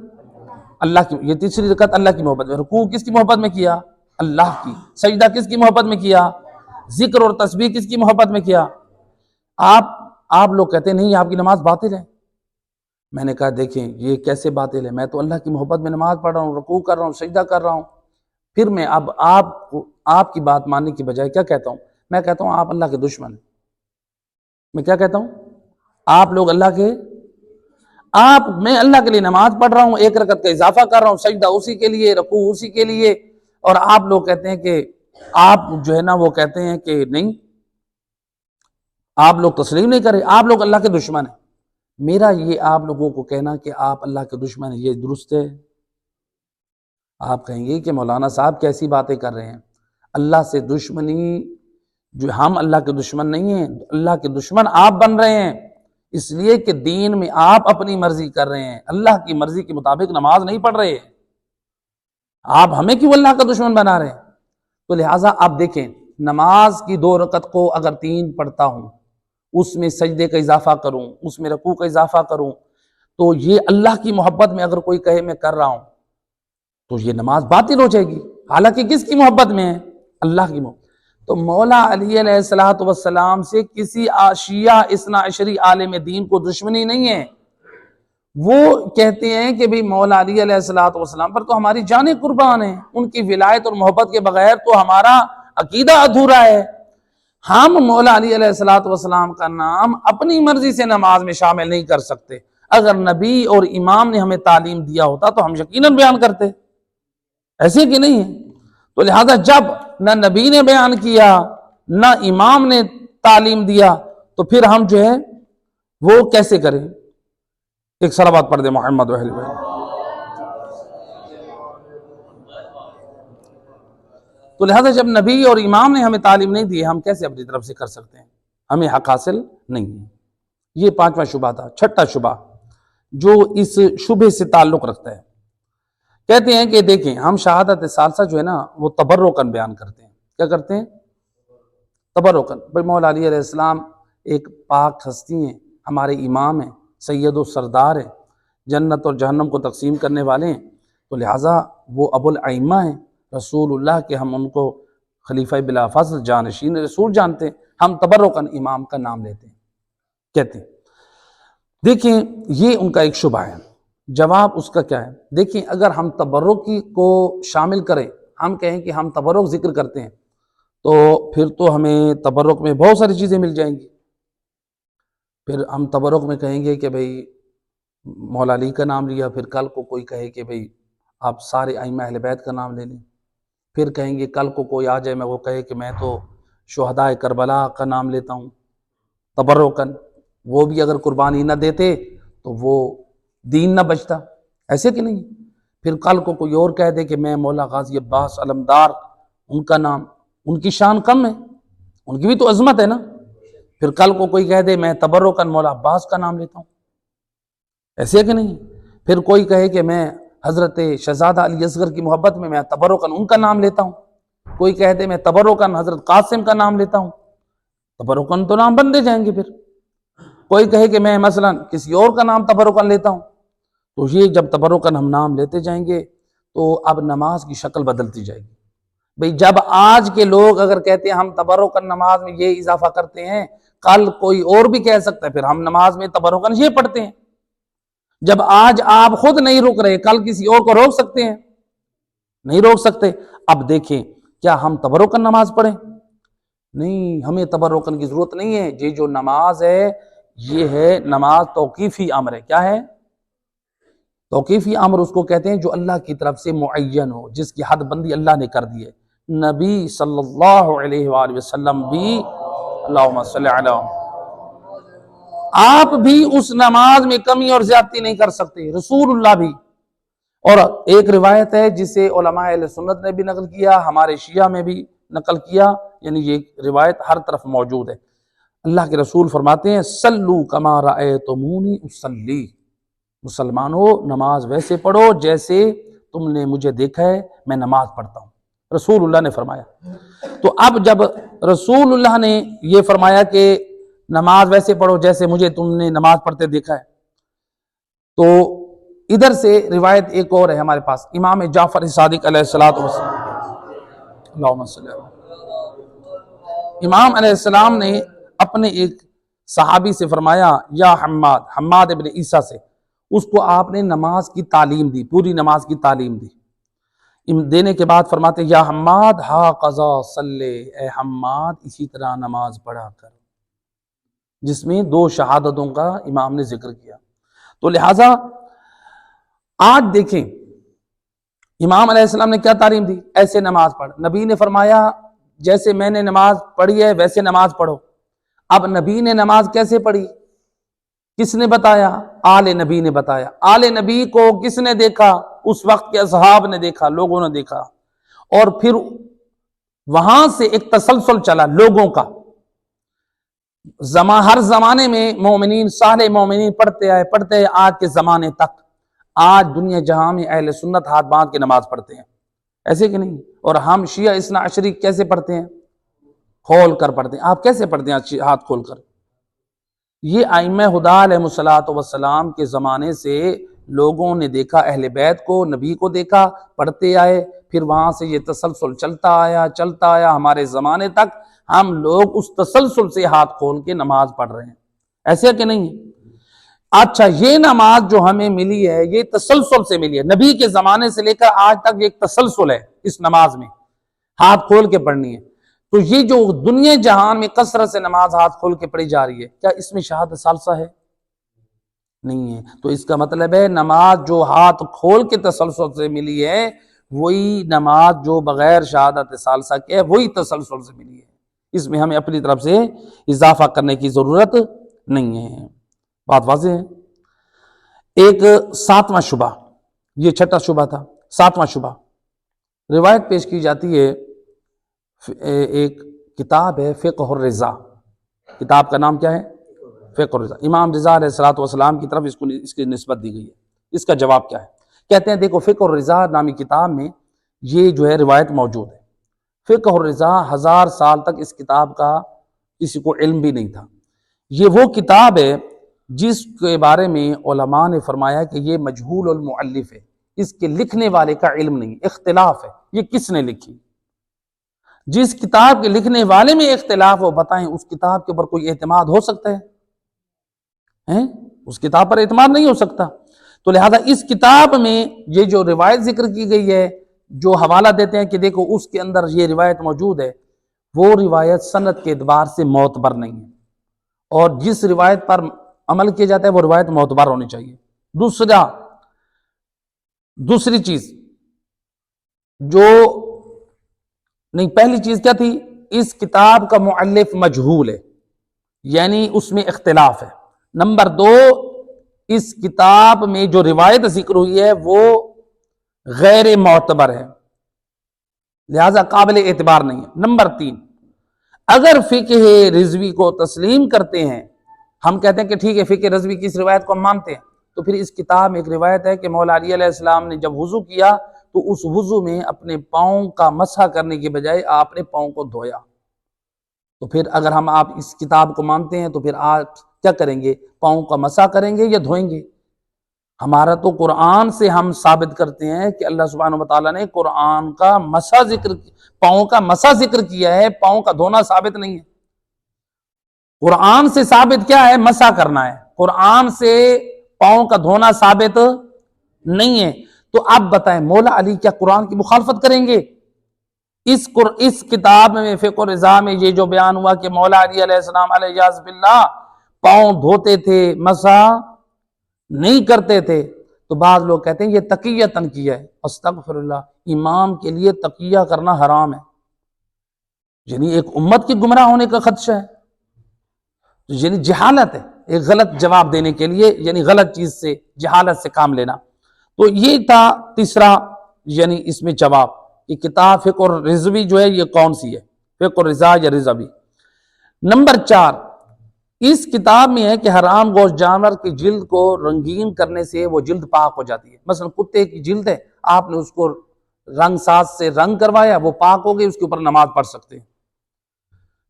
اللہ کی۔ یہ تیسری رکعت اللہ کی محبت میں، رکوع کس کی محبت میں کیا؟ اللہ کی۔ سجدہ کس کی محبت میں کیا؟ ذکر اور تسبیح کس کی محبت میں کیا؟ آپ لوگ کہتے ہیں نہیں آپ کی نماز باطل ہے۔ میں نے کہا دیکھیں یہ کیسے باطل ہے، میں تو اللہ کی محبت میں نماز پڑھ رہا ہوں، رکوع کر رہا ہوں، سجدہ کر رہا ہوں۔ پھر میں اب آپ کی بات ماننے کی بجائے کیا کہتا ہوں؟ میں کہتا ہوں آپ اللہ کے دشمن ہیں۔ میں کیا کہتا ہوں؟ آپ لوگ اللہ کے، میں اللہ کے لیے نماز پڑھ رہا ہوں، 1 رکعت کا اضافہ کر رہا ہوں، سجدہ اسی کے لیے، رکوع اسی کے لیے، اور آپ لوگ کہتے ہیں کہ آپ جو ہے نا وہ کہتے ہیں کہ نہیں، آپ لوگ تسلیم نہیں کرے، آپ لوگ اللہ کے دشمن ہیں۔ میرا یہ آپ لوگوں کو کہنا کہ آپ اللہ کے دشمن ہیں، یہ درست ہے؟ آپ کہیں گے کہ مولانا صاحب کیسی باتیں کر رہے ہیں، اللہ سے دشمنی، جو ہم اللہ کے دشمن نہیں ہیں، اللہ کے دشمن آپ بن رہے ہیں، اس لیے کہ دین میں آپ اپنی مرضی کر رہے ہیں، اللہ کی مرضی کے مطابق نماز نہیں پڑھ رہے، آپ ہمیں کیوں اللہ کا دشمن بنا رہے ہیں؟ تو لہٰذا آپ دیکھیں، نماز کی 2 رکعت کو اگر 3 پڑھتا ہوں، اس میں سجدے کا اضافہ کروں، اس میں رکوع کا اضافہ کروں، تو یہ اللہ کی محبت میں اگر کوئی کہے میں کر رہا ہوں تو یہ نماز باطل ہو جائے گی، حالانکہ کس کی محبت میں ہے؟ اللہ کی محبت۔ تو مولا علی علیہ الصلوۃ والسلام سے کسی شیعہ اثنا عشری عالم دین کو دشمنی نہیں ہے. وہ کہتے ہیں کہ بھئی مولا علی علیہ الصلوۃ والسلام پر تو ہماری جانیں قربان ہیں، ان کی ولایت اور محبت کے بغیر تو ہمارا عقیدہ ادھورا ہے. ہم مولا علی علیہ الصلوۃ والسلام کا نام اپنی مرضی سے نماز میں شامل نہیں کر سکتے. اگر نبی اور امام نے ہمیں تعلیم دیا ہوتا تو ہم یقیناً بیان کرتے، ایسے کہ نہیں ہے. تو لہذا جب نہ نبی نے بیان کیا نہ امام نے تعلیم دیا تو پھر ہم جو ہے وہ کیسے کریں؟ ایک صلوات پڑھ دے محمد و اہل بیت. تو لہذا جب نبی اور امام نے ہمیں تعلیم نہیں دی، ہم کیسے اپنی طرف سے کر سکتے ہیں؟ ہمیں حق حاصل نہیں ہے. یہ 5واں شبہ تھا. 6واں شبہ جو اس شبہ سے تعلق رکھتا ہے، کہتے ہیں کہ دیکھیں ہم شہادت ثالثہ جو ہے نا وہ تبرکاً بیان کرتے ہیں. کیا کرتے ہیں؟ تبرکاً. بھائی مولا علی علیہ السلام ایک پاک ہستی ہیں، ہمارے امام ہیں، سید و سردار ہیں، جنت اور جہنم کو تقسیم کرنے والے ہیں. تو لہٰذا وہ ابو الائمہ ہیں، رسول اللہ کے ہم ان کو خلیفہ بلا فضل جانشین رسول جانتے ہیں. ہم تبرکاً امام کا نام لیتے ہیں کہتے ہیں. دیکھیں یہ ان کا ایک شبہ ہے. جواب اس کا کیا ہے؟ دیکھیں اگر ہم تبرکی کو شامل کریں، ہم کہیں کہ ہم تبرک ذکر کرتے ہیں، تو پھر تو ہمیں تبرک میں بہت ساری چیزیں مل جائیں گی. پھر ہم تبرک میں کہیں گے کہ بھئی مولا علی کا نام لیا، پھر کل کو کوئی کہے کہ بھئی آپ سارے ائمہ اہل بیت کا نام لے لیں. پھر کہیں گے کل کو کوئی آ جائے میں وہ کہے کہ میں تو شہداء کربلا کا نام لیتا ہوں تبرکاً. وہ بھی اگر قربانی نہ دیتے تو وہ دین نہ بچتا، ایسے کہ نہیں. پھر کل کو کوئی اور کہہ دے کہ میں مولا غازی عباس علمدار، ان کا نام، ان کی شان کم ہے، ان کی بھی تو عظمت ہے نا. پھر کل کو کوئی کہہ دے میں تبرکاً مولا عباس کا نام لیتا ہوں، ایسے کہ نہیں. پھر کوئی کہے کہ میں حضرت شہزادہ علی اصغر کی محبت میں تبرکاً ان کا نام لیتا ہوں. کوئی کہہ دے میں تبرکاً حضرت قاسم کا نام لیتا ہوں. تبرکاً تو نام بندے جائیں گے. پھر کوئی کہے کہ میں مثلا کسی اور کا نام تبرکاً لیتا ہوں. تو یہ جب تبرکاً ہم نام لیتے جائیں گے تو اب نماز کی شکل بدلتی جائے گی. بھئی جب آج کے لوگ اگر کہتے ہیں ہم تبرکاً نماز میں یہ اضافہ کرتے ہیں، کل کوئی اور بھی کہہ سکتا ہے پھر ہم نماز میں تبرکاً یہ پڑھتے ہیں. جب آج آپ خود نہیں روک رہے کل کسی اور کو روک سکتے ہیں؟ نہیں روک سکتے. اب دیکھیں کیا ہم تبرکاً نماز پڑھیں؟ نہیں، ہمیں تبرکاً کی ضرورت نہیں ہے. یہ جو نماز ہے یہ ہے نماز توقیفی امر ہے. کیا ہے؟ توقیفی امر اس کو کہتے ہیں جو اللہ کی طرف سے معین ہو، جس کی حد بندی اللہ نے کر دی ہے. نبی صلی اللہ علیہ وآلہ وسلم بھی، اللہم صلی علی، آپ بھی اس نماز میں کمی اور زیادتی نہیں کر سکتے، رسول اللہ بھی. اور ایک روایت ہے جسے علماء اہل سنت نے بھی نقل کیا، ہمارے شیعہ میں بھی نقل کیا، یعنی یہ روایت ہر طرف موجود ہے. اللہ کے رسول فرماتے ہیں صلو کما رأیتمونی اصلی، مسلمانوں نماز ویسے پڑھو جیسے تم نے مجھے دیکھا ہے میں نماز پڑھتا ہوں. رسول اللہ نے فرمایا. تو اب جب رسول اللہ نے یہ فرمایا کہ نماز ویسے پڑھو جیسے مجھے تم نے نماز پڑھتے دیکھا ہے، تو ادھر سے روایت ایک اور ہے ہمارے پاس، امام جعفر صادق علیہ الصلوۃ والسلام، اللہم صلی علیہ، امام علیہ السلام نے اپنے ایک صحابی سے فرمایا یا حماد، حماد ابن عیسیٰ سے، اس کو آپ نے نماز کی تعلیم دی، پوری نماز کی تعلیم دی. دینے کے بعد فرماتے یا حماد ہا قضا صلی، اے حماد اسی طرح نماز پڑھا کر، جس میں 2 شہادتوں کا امام نے ذکر کیا. تو لہٰذا آج دیکھیں امام علیہ السلام نے کیا تعلیم دی، ایسے نماز پڑھ. نبی نے فرمایا جیسے میں نے نماز پڑھی ہے ویسے نماز پڑھو. اب نبی نے نماز کیسے پڑھی، کس نے بتایا؟ آل نبی نے بتایا. آل نبی کو کس نے دیکھا؟ اس وقت کے اصحاب نے دیکھا، لوگوں نے دیکھا. اور پھر وہاں سے ایک تسلسل چلا لوگوں کا، ہر زمانے میں مومنین، صالح مومنین پڑھتے آئے آج کے زمانے تک. آج دنیا جہاں میں اہل سنت ہاتھ باندھ کے نماز پڑھتے ہیں، ایسے کہ نہیں. اور ہم شیعہ اثنا عشری کیسے پڑھتے ہیں؟ کھول کر پڑھتے ہیں. آپ کیسے پڑھتے ہیں ہاتھ کھول کر؟ یہ ائمہ ہدی علیہ الصلوۃ والسلام کے زمانے سے لوگوں نے دیکھا اہل بیت کو، نبی کو دیکھا، پڑھتے آئے، پھر وہاں سے یہ تسلسل چلتا آیا ہمارے زمانے تک، ہم لوگ اس تسلسل سے ہاتھ کھول کے نماز پڑھ رہے ہیں، ایسے کہ نہیں ہے؟ اچھا، یہ نماز جو ہمیں ملی ہے یہ تسلسل سے ملی ہے، نبی کے زمانے سے لے کر آج تک ایک تسلسل ہے اس نماز میں، ہاتھ کھول کے پڑھنی ہے۔ تو یہ جو دنیا جہان میں کثرت سے نماز ہاتھ کھول کے پڑھی جا رہی ہے، کیا اس میں شہادت ثالثہ ہے؟ نہیں ہے۔ تو اس کا مطلب ہے نماز جو ہاتھ کھول کے تسلسل سے ملی ہے وہی نماز جو بغیر شہادت ثالثہ کے ہے وہی تسلسل سے ملی ہے، اس میں ہمیں اپنی طرف سے اضافہ کرنے کی ضرورت نہیں ہے۔ بات واضح ہے؟ ایک ساتواں شبہ، یہ چھٹا شبہ تھا، ساتواں شبہ، روایت پیش کی جاتی ہے، ایک کتاب ہے فقہ الرضا، کتاب کا نام کیا ہے؟ فقہ الرضا، امام رضا علیہ الصلوۃ والسلام کی طرف اس کی نسبت دی گئی ہے۔ اس کا جواب کیا ہے؟ کہتے ہیں دیکھو فقہ الرضا نامی کتاب میں یہ جو ہے روایت موجود ہے۔ فقہ الرضا 1000 سال تک اس کتاب کا کسی کو علم بھی نہیں تھا۔ یہ وہ کتاب ہے جس کے بارے میں علماء نے فرمایا کہ یہ مجہول المؤلف ہے، اس کے لکھنے والے کا علم نہیں، اختلاف ہے، یہ کس نے لکھی؟ جس کتاب کے لکھنے والے میں اختلاف ہو، بتائیں اس کتاب کے اوپر کوئی اعتماد ہو سکتا ہے؟ اس کتاب پر اعتماد نہیں ہو سکتا۔ تو لہذا اس کتاب میں یہ جو روایت ذکر کی گئی ہے، جو حوالہ دیتے ہیں کہ دیکھو اس کے اندر یہ روایت موجود ہے، وہ روایت سند کے اعتبار سے معتبر نہیں ہے، اور جس روایت پر عمل کیا جاتا ہے وہ روایت معتبر ہونی چاہیے۔ دوسری چیز جو نہیں، پہلی چیز کیا تھی؟ اس کتاب کا مؤلف مجہول ہے، یعنی اس میں اختلاف ہے۔ نمبر 2، اس کتاب میں جو روایت ذکر ہوئی ہے وہ غیر معتبر ہے، لہذا قابل اعتبار نہیں ہے۔ نمبر 3، اگر فقہ رضوی کو تسلیم کرتے ہیں، ہم کہتے ہیں کہ ٹھیک ہے فقہ رضوی کی اس روایت کو ہم مانتے ہیں، تو پھر اس کتاب میں ایک روایت ہے کہ مولا علی علیہ السلام نے جب وضو کیا تو اس وضو میں اپنے پاؤں کا مسح کرنے کی بجائے آپ نے پاؤں کو دھویا۔ تو پھر اگر ہم آپ اس کتاب کو مانتے ہیں تو پھر آپ کیا کریں گے؟ پاؤں کا مسح کریں گے یا دھوئیں گے؟ ہمارا تو قرآن سے ہم ثابت کرتے ہیں کہ اللہ سبحانہ وتعالیٰ نے قرآن کا مسح پاؤں کا مسح ذکر کیا ہے، پاؤں کا دھونا ثابت نہیں ہے۔ قرآن سے ثابت کیا ہے؟ مسح کرنا ہے، قرآن سے پاؤں کا دھونا ثابت نہیں ہے۔ تو اب بتائیں مولا علی کیا قرآن کی مخالفت کریں گے؟ اس کتاب میں فقہ الرضا میں یہ جو بیان ہوا کہ مولا علی علیہ السلام علیہ باللہ پاؤں دھوتے تھے، مسح نہیں کرتے تھے، تو بعض لوگ کہتے ہیں یہ تقیۃً کیا ہے۔ استغفر اللہ، امام کے لیے تقیہ کرنا حرام ہے، یعنی ایک امت کے گمراہ ہونے کا خدشہ ہے، یعنی جہالت ہے، ایک غلط جواب دینے کے لیے، یعنی غلط چیز سے، جہالت سے کام لینا۔ تو یہ تھا تیسرا، یعنی اس میں جواب کہ کتاب فقہ الرضوی جو ہے یہ کون سی ہے، فقہ الرضا یا رضوی۔ نمبر 4، اس کتاب میں ہے کہ حرام گوشت جانور کی جلد کو رنگین کرنے سے وہ جلد پاک ہو جاتی ہے۔ مثلا کتے کی جلد ہے، آپ نے اس کو رنگ ساز سے رنگ کروایا، وہ پاک ہو گئی، اس کے اوپر نماز پڑھ سکتے ہیں۔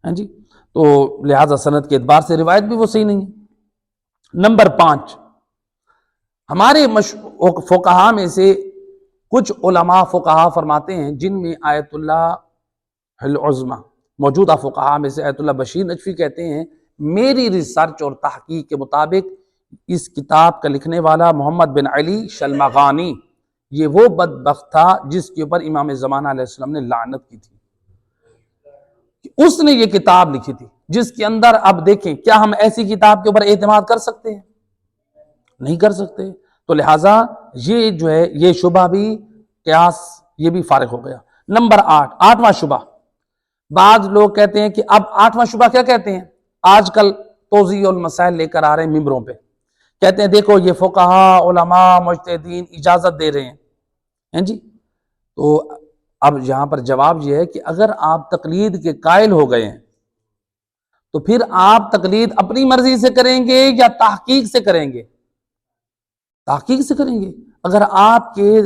ہاں جی، تو لہذا سند کے اعتبار سے روایت بھی وہ صحیح نہیں ہے۔ نمبر 5، ہمارے فقہا میں سے کچھ علماء فقہا فرماتے ہیں جن میں آیت اللہ العظمی، موجودہ فقہا میں سے آیت اللہ بشیر نجفی کہتے ہیں میری ریسرچ اور تحقیق کے مطابق اس کتاب کا لکھنے والا محمد بن علی شلمغانی یہ وہ بدبخت تھا جس کے اوپر امام زمانہ علیہ السلام نے لعنت کی تھی، اس نے یہ کتاب لکھی تھی جس کے اندر، اب دیکھیں کیا ہم ایسی کتاب کے اوپر اعتماد کر سکتے ہیں؟ نہیں کر سکتے۔ تو لہٰذا یہ جو ہے یہ شبہ بھی قیاس یہ بھی فارغ ہو گیا۔ نمبر 8، 8واں شبہ، بعض لوگ کہتے ہیں کہ اب 8واں شبہ کیا کہتے ہیں؟ آج کل توضیح المسائل لے کر آ رہے ہیں ممبروں پہ، کہتے ہیں دیکھو یہ فقہا علماء مجتہدین اجازت دے رہے ہیں جی۔ تو اب یہاں پر جواب یہ ہے کہ اگر آپ تقلید کے قائل ہو گئے ہیں تو پھر آپ تقلید اپنی مرضی سے کریں گے یا تحقیق سے کریں گے؟ تحقیق سے کریں گے۔ اگر آپ کے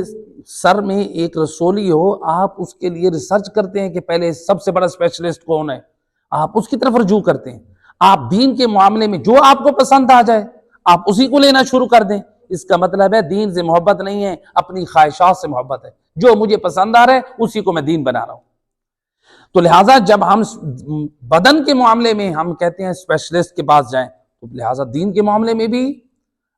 سر میں ایک رسولی ہو، آپ اس کے لیے ریسرچ کرتے ہیں کہ پہلے سب سے بڑا اسپیشلسٹ کون ہے، آپ اس کی طرف رجوع کرتے ہیں۔ آپ دین کے معاملے میں جو آپ کو پسند آ جائے آپ اسی کو لینا شروع کر دیں، اس کا مطلب ہے دین سے محبت نہیں ہے، اپنی خواہشات سے محبت ہے، جو مجھے پسند آ رہا ہے اسی کو میں دین بنا رہا ہوں۔ تو لہٰذا جب ہم بدن کے معاملے میں ہم کہتے ہیں اسپیشلسٹ کے پاس جائیں، تو لہٰذا دین کے معاملے میں بھی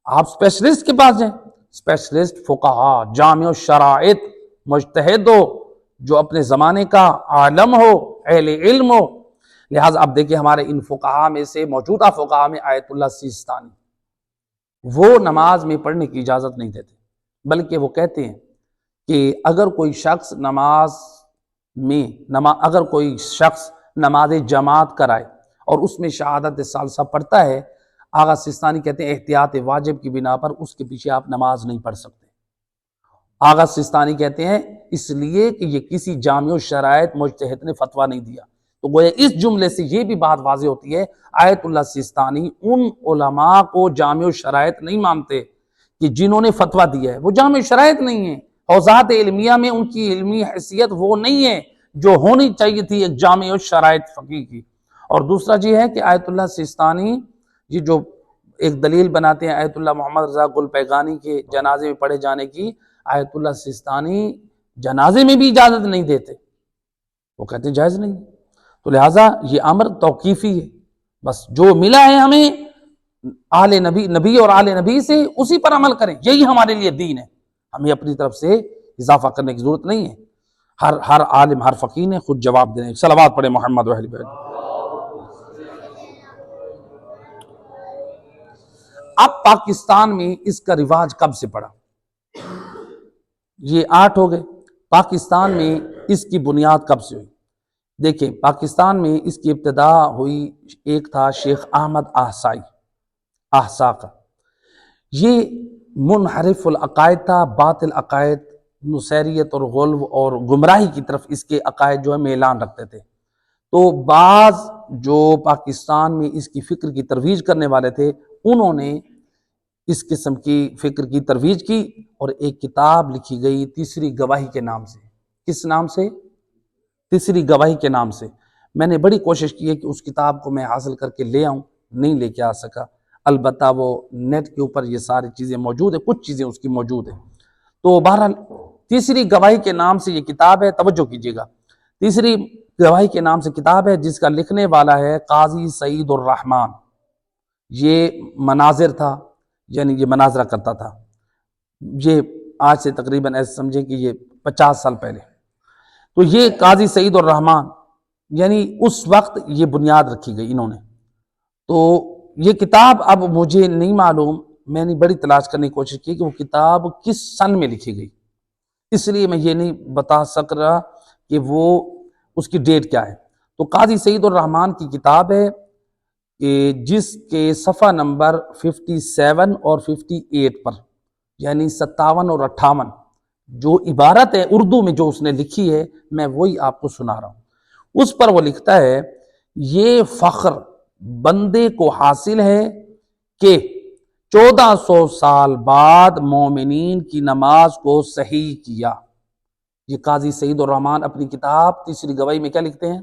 آپ اسپیشلسٹ کے پاس جائیں، اسپیشلسٹ فقہا، جامع الشرائط، مجتہد ہو، جو اپنے زمانے کا عالم ہو، اہل علم ہو۔ لہٰذا اب دیکھیں ہمارے ان فقہا میں سے، موجودہ فقہا میں آیت اللہ سیستانی، وہ نماز میں پڑھنے کی اجازت نہیں دیتے، بلکہ وہ کہتے ہیں کہ اگر کوئی شخص نماز جماعت کرائے اور اس میں شہادت ثالثہ پڑھتا ہے، آغا سیستانی کہتے ہیں احتیاط واجب کی بنا پر اس کے پیچھے آپ نماز نہیں پڑھ سکتے۔ آغا سیستانی کہتے ہیں اس لیے کہ یہ کسی جامع الشرائط مجتہد نے فتویٰ نہیں دیا۔ تو گویا اس جملے سے یہ بھی بات واضح ہوتی ہے، آیت اللہ سیستانی ان علماء کو جامع الشرائط نہیں مانتے کہ جنہوں نے فتویٰ دیا ہے، وہ جامع الشرائط نہیں ہیں، حوزات علمیہ میں ان کی علمی حیثیت وہ نہیں ہے جو ہونی چاہیے تھی ایک جامع الشرائط فقیہ کی۔ اور دوسرا یہ ہے کہ آیت اللہ سیستانی یہ جو ایک دلیل بناتے ہیں آیت اللہ محمد رضا گل پیگانی کے جنازے میں پڑھے جانے کی، آیت اللہ سیستانی جنازے میں بھی اجازت نہیں دیتے، وہ کہتے ہیں جائز نہیں۔ تو لہٰذا یہ امر توقیفی ہے، بس جو ملا ہے ہمیں آل نبی اور آل نبی سے، اسی پر عمل کریں، یہی ہمارے لیے دین ہے، ہمیں اپنی طرف سے اضافہ کرنے کی ضرورت نہیں ہے۔ ہر عالم، ہر فقیہ نے خود جواب دینے۔ صلوات پڑھے محمد و اہل بیت۔ اب پاکستان میں اس کا رواج کب سے پڑا؟ یہ 8 ہو گئے۔ پاکستان میں اس کی بنیاد کب سے ہوئی؟ دیکھیں پاکستان میں اس کی ابتدا ہوئی، ایک تھا شیخ احمد احسا کا، یہ منحرف العقائد تھا، باطل عقائد، نصیریت اور غلو اور گمراہی کی طرف اس کے عقائد جو ہے میلان رکھتے تھے۔ تو بعض جو پاکستان میں اس کی فکر کی ترویج کرنے والے تھے، انہوں نے اس قسم کی فکر کی ترویج کی اور ایک کتاب لکھی گئی تیسری گواہی کے نام سے۔ کس نام سے؟ تیسری گواہی کے نام سے۔ میں نے بڑی کوشش کی ہے کہ اس کتاب کو میں حاصل کر کے لے آؤں، نہیں لے کے آ سکا، البتہ وہ نیٹ کے اوپر یہ ساری چیزیں موجود ہیں، کچھ چیزیں اس کی موجود ہیں۔ تو بہرحال تیسری گواہی کے نام سے یہ کتاب ہے، توجہ کیجیے گا، تیسری گواہی کے نام سے کتاب ہے، جس کا لکھنے والا ہے قاضی سعید الرحمن۔ یہ مناظر تھا، یعنی یہ مناظرہ کرتا تھا، یہ آج سے تقریباً ایسے سمجھیں کہ یہ 50 سال پہلے۔ تو یہ قاضی سعید الرحمن، یعنی اس وقت یہ بنیاد رکھی گئی انہوں نے۔ تو یہ کتاب اب مجھے نہیں معلوم، میں نے بڑی تلاش کرنے کی کوشش کی کہ وہ کتاب کس سن میں لکھی گئی، اس لیے میں یہ نہیں بتا سک رہا کہ وہ اس کی ڈیٹ کیا ہے۔ تو قاضی سعید الرحمن کی کتاب ہے کہ جس کے صفحہ نمبر 57 اور 58 پر، یعنی 57 اور 58 جو عبارت ہے اردو میں جو اس نے لکھی ہے، میں وہی آپ کو سنا رہا ہوں۔ اس پر وہ لکھتا ہے، یہ فخر بندے کو حاصل ہے کہ 1400 سال بعد مومنین کی نماز کو صحیح کیا۔ یہ قاضی سعید الرحمن اپنی کتاب تیسری گواہی میں کیا لکھتے ہیں؟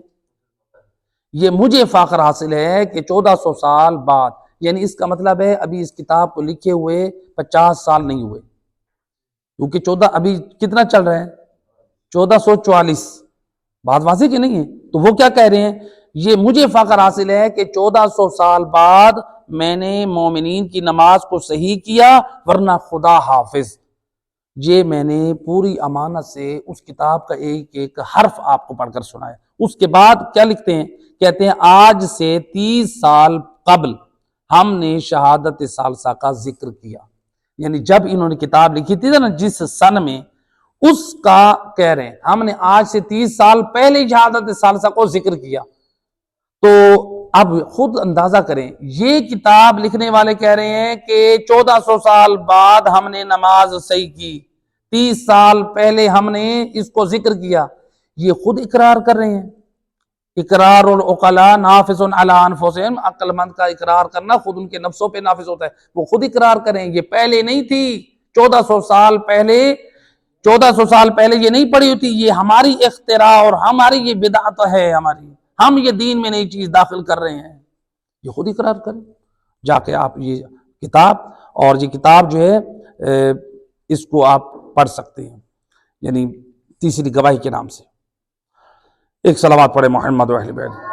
یہ مجھے فخر حاصل ہے کہ 1400 سال بعد، یعنی اس کا مطلب ہے ابھی اس کتاب کو لکھے ہوئے 50 سال نہیں ہوئے، کیونکہ ابھی کتنا چل رہا ہے؟ 1444۔ بات واضح کہ نہیں ہے؟ تو وہ کیا کہہ رہے ہیں؟ یہ مجھے فخر حاصل ہے کہ 1400 سال بعد میں نے مومنین کی نماز کو صحیح کیا، ورنہ خدا حافظ۔ یہ میں نے پوری امانت سے اس کتاب کا ایک ایک حرف آپ کو پڑھ کر سنایا۔ اس کے بعد کیا لکھتے ہیں؟ کہتے ہیں آج سے 30 سال قبل ہم نے شہادت ثالثہ کا ذکر کیا، یعنی جب انہوں نے کتاب لکھی تھی نا جس سن میں، اس کا کہہ رہے ہیں ہم نے آج سے 30 سال پہلے شہادت ثالثہ کو ذکر کیا۔ تو اب خود اندازہ کریں، یہ کتاب لکھنے والے کہہ رہے ہیں کہ 1400 سال بعد ہم نے نماز صحیح کی، 30 سال پہلے ہم نے اس کو ذکر کیا۔ یہ خود اقرار کر رہے ہیں۔ اقرار العقلاء نافذ علی انفسہم، عقل مند کا اقرار کرنا خود ان کے نفسوں پہ نافذ ہوتا ہے، وہ خود اقرار کریں۔ یہ پہلے نہیں تھی، 1400 سال پہلے یہ نہیں پڑی ہوتی، یہ ہماری اختراع اور ہماری یہ بدعت ہے، ہم یہ دین میں نئی چیز داخل کر رہے ہیں، یہ خود اقرار کریں۔ جا کے آپ یہ کتاب اور یہ کتاب جو ہے اس کو آپ پڑھ سکتے ہیں، یعنی تیسری گواہی کے نام سے۔ ایک صلوات پڑھے محمد و اہل بیت۔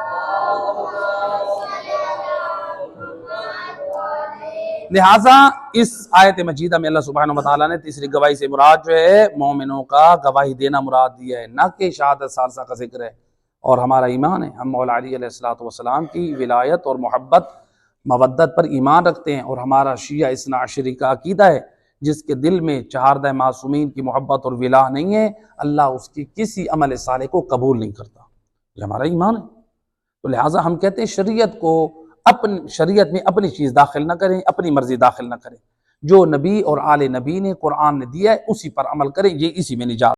لہٰذا اس آیت مجیدہ میں اللہ سبحانہ وتعالیٰ نے تیسری گواہی سے مراد جو ہے مومنوں کا گواہی دینا مراد دیا ہے، نہ کہ شہادت ثالثہ کا ذکر ہے۔ اور ہمارا ایمان ہے، ہم مولا علی علیہ السلام کی ولایت اور محبت مودت پر ایمان رکھتے ہیں، اور ہمارا شیعہ اثنا عشری کا عقیدہ ہے جس کے دل میں چہاردہ معصومین کی محبت اور ولاء نہیں ہے، اللہ اس کی کسی عمل صالح کو قبول نہیں کرتا۔ یہ ہمارا ایمان ہے۔ تو لہٰذا ہم کہتے ہیں شریعت میں اپنی چیز داخل نہ کریں، اپنی مرضی داخل نہ کریں، جو نبی اور آل نبی نے قرآن نے دیا ہے اسی پر عمل کریں، یہ اسی میں نجات